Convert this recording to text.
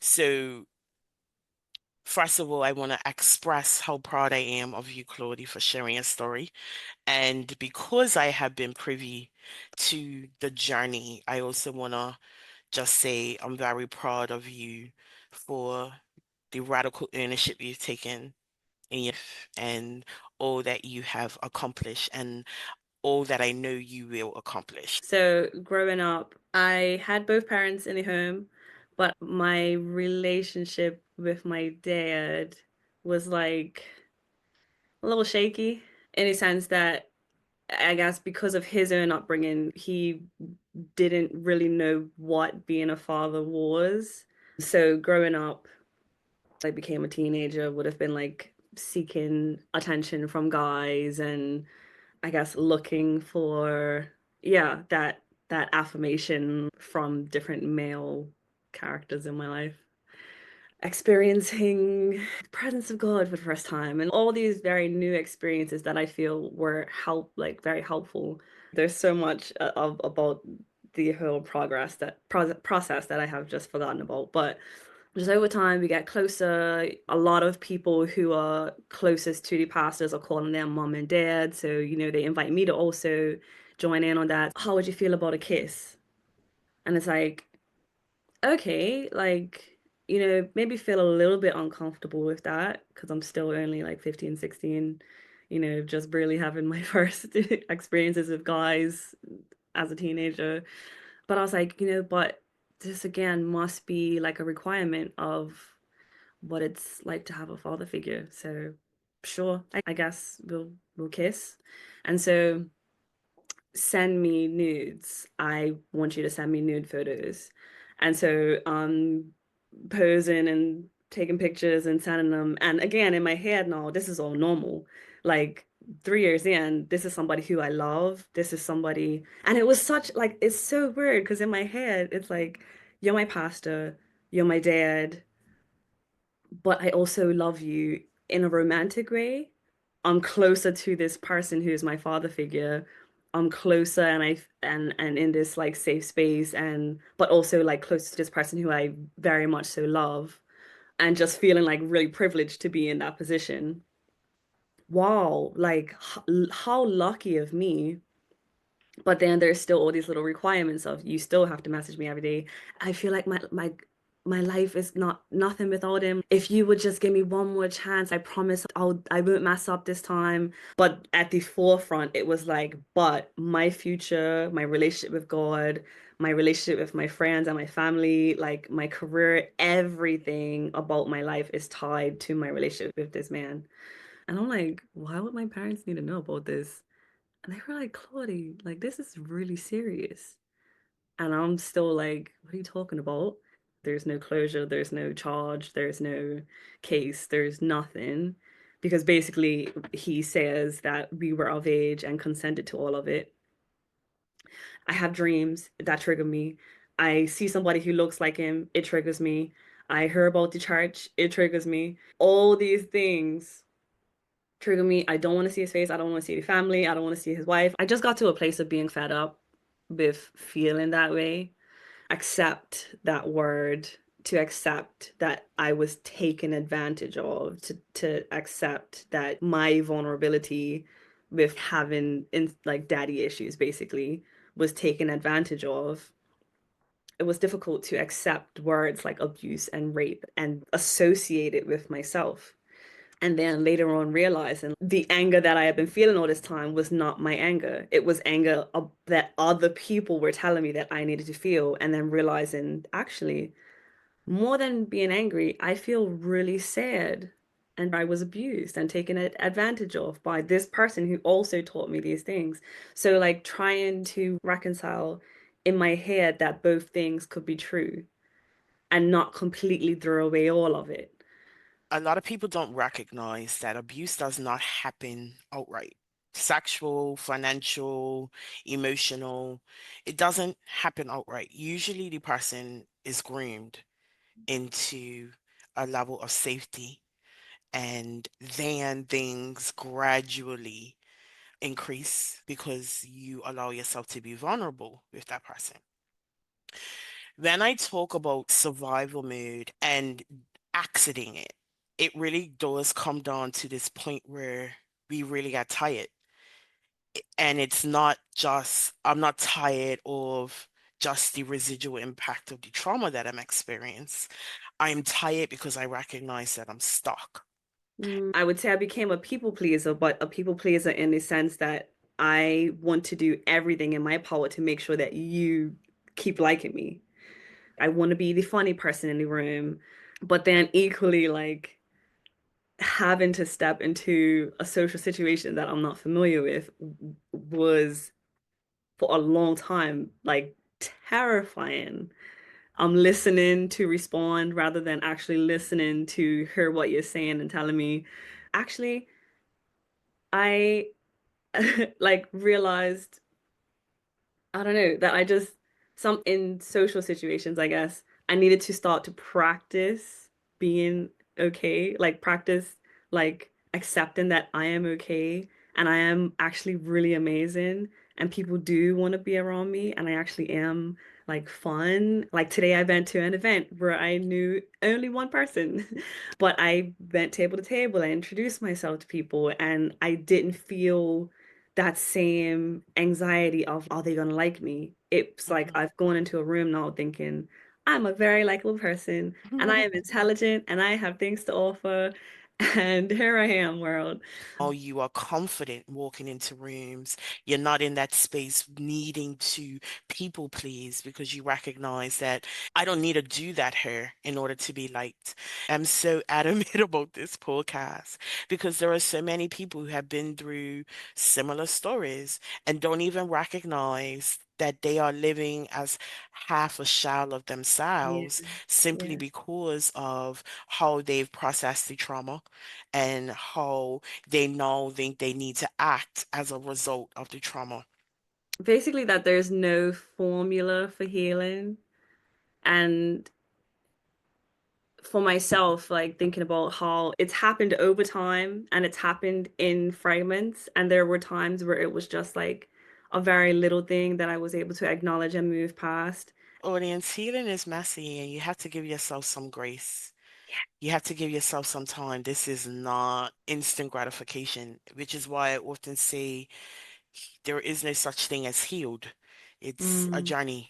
So first of all, I want to express how proud I am of you, Claudie, for sharing your story. And because I have been privy to the journey, I also want to just say I'm very proud of you for the radical ownership you've taken in your life and all that you have accomplished and all that I know you will accomplish. So growing up, I had both parents in the home, but my relationship with my dad was like a little shaky in a sense that I guess because of his own upbringing, he didn't really know what being a father was. So growing up, I became a teenager, would have been like seeking attention from guys and I guess looking for yeah, that affirmation from different male characters in my life. Experiencing the presence of God for the first time and all these very new experiences that I feel were very helpful. There's so much of about the whole process that I have just forgotten about, but just over time we get closer. A lot of people who are closest to the pastors are calling them mom and dad, so they invite me to also join in on that. How would you feel about a kiss? And it's like, okay, like, maybe feel a little bit uncomfortable with that because I'm still only like 15, 16, just barely having my first experiences with guys as a teenager. But I was like, but this again must be like a requirement of what it's like to have a father figure. So sure, I guess we'll kiss. And so send me nudes. I want you to send me nude photos. And so posing and taking pictures and sending them. And again, in my head now, this is all normal. Like 3 years in, this is somebody who I love. This is somebody, and it was such like it's so weird because in my head, it's like, you're my pastor, you're my dad, but I also love you in a romantic way. I'm closer to this person who is my father figure. I'm closer and in this like safe space and but also like close to this person who I very much so love and just feeling like really privileged to be in that position. Wow, like how lucky of me. But then there's still all these little requirements of you still have to message me every day. I feel like my life is not nothing without him. If you would just give me one more chance, I promise I won't mess up this time. But at the forefront, it was like, but my future, my relationship with God, my relationship with my friends and my family, like my career, everything about my life is tied to my relationship with this man. And I'm like, why would my parents need to know about this? And they were like, Claudie, like, this is really serious. And I'm still like, what are you talking about? There's no closure, there's no charge, there's no case, there's nothing. Because basically, he says that we were of age and consented to all of it. I have dreams that trigger me. I see somebody who looks like him, it triggers me. I hear about the church, it triggers me. All these things trigger me. I don't want to see his face. I don't want to see the family. I don't want to see his wife. I just got to a place of being fed up with feeling that way. Accept that word, to accept that I was taken advantage of, to accept that my vulnerability with having in like daddy issues basically was taken advantage of. It was difficult to accept words like abuse and rape and associate it with myself. And then later on, realizing the anger that I had been feeling all this time was not my anger. It was anger that other people were telling me that I needed to feel. And then realizing, actually, more than being angry, I feel really sad. And I was abused and taken advantage of by this person who also taught me these things. So, like, trying to reconcile in my head that both things could be true and not completely throw away all of it. A lot of people don't recognize that abuse does not happen outright. Sexual, financial, emotional, it doesn't happen outright. Usually the person is groomed into a level of safety, and then things gradually increase because you allow yourself to be vulnerable with that person. When I talk about survival mode and exiting it, it really does come down to this point where we really got tired. And it's not just, I'm not tired of just the residual impact of the trauma that I'm experiencing. I'm tired because I recognize that I'm stuck. I would say I became a people pleaser, but a people pleaser in the sense that I want to do everything in my power to make sure that you keep liking me. I want to be the funny person in the room, but then equally like having to step into a social situation that I'm not familiar with was for a long time like terrifying. I'm listening to respond rather than actually listening to hear what you're saying and telling me. Actually, I like realized, I don't know, that I just some in social situations, I guess, I needed to start to practice being okay, like practice like accepting that I am okay and I am actually really amazing and people do want to be around me and I actually am like fun. Like today I went to an event where I knew only one person, but I went table to table, I introduced myself to people and I didn't feel that same anxiety of are they gonna like me? It's like Mhm. I've gone into a room now thinking I'm a very likable person and I am intelligent and I have things to offer and here I am, world. Oh, you are confident walking into rooms. You're not in that space needing to people please because you recognize that I don't need to do that here in order to be liked. I'm so adamant about this podcast because there are so many people who have been through similar stories and don't even recognize that they are living as half a shell of Yeah, themselves simply yeah. because of how they've processed the trauma and how they now think they need to act as a result of the trauma. Basically that there's no formula for healing. And for myself, like thinking about how it's happened over time and it's happened in fragments. And there were times where it was just like a very little thing that I was able to acknowledge and move past. Audience, healing is messy and you have to give yourself some grace. You have to give yourself some time. This is not instant gratification, which is why I often say there is no such thing as healed. It's a Mm. journey.